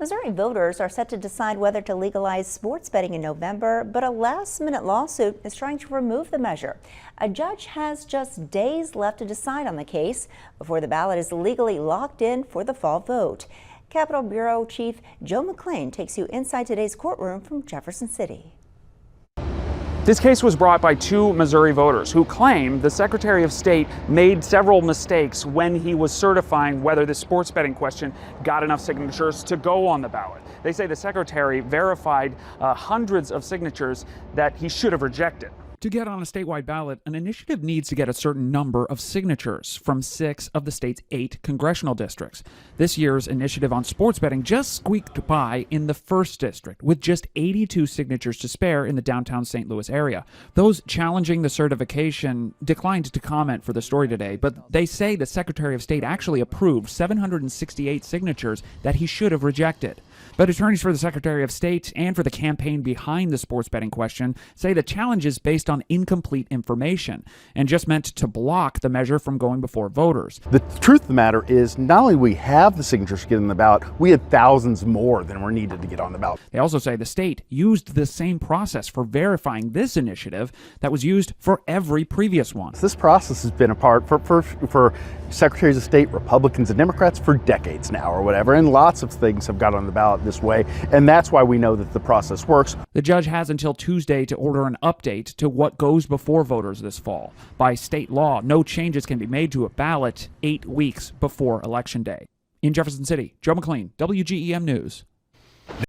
Missouri voters are set to decide whether to legalize sports betting in November, but a last-minute lawsuit is trying to remove the measure. A judge has just days left to decide on the case before the ballot is legally locked in for the fall vote. Capitol Bureau Chief Joe McClain takes you inside today's courtroom from Jefferson City. This case was brought by two Missouri voters who claim the Secretary of State made several mistakes when he was certifying whether the sports betting question got enough signatures to go on the ballot. They say the Secretary verified hundreds of signatures that he should have rejected. To get on a statewide ballot, an initiative needs to get a certain number of signatures from 6 of the state's 8 congressional districts. This year's initiative on sports betting just squeaked by in the 1st district, with just 82 signatures to spare in the downtown St. Louis area. Those challenging the certification declined to comment for the story today, but they say the Secretary of State actually approved 768 signatures that he should have rejected. But attorneys for the Secretary of State and for the campaign behind the sports betting question say the challenge is based on incomplete information and just meant to block the measure from going before voters. The truth of the matter is not only we have the signatures to get on the ballot, we had thousands more than were needed to get on the ballot. They also say the state used the same process for verifying this initiative that was used for every previous one. This process has been a part for Secretaries of State, Republicans and Democrats for decades now or whatever, and lots of things have got on the ballot this way, and that's why we know that the process works. The judge has until Tuesday to order an update to what goes before voters this fall. By state law, no changes can be made to a ballot 8 weeks before Election Day. In Jefferson City, Joe McClain, WGEM News.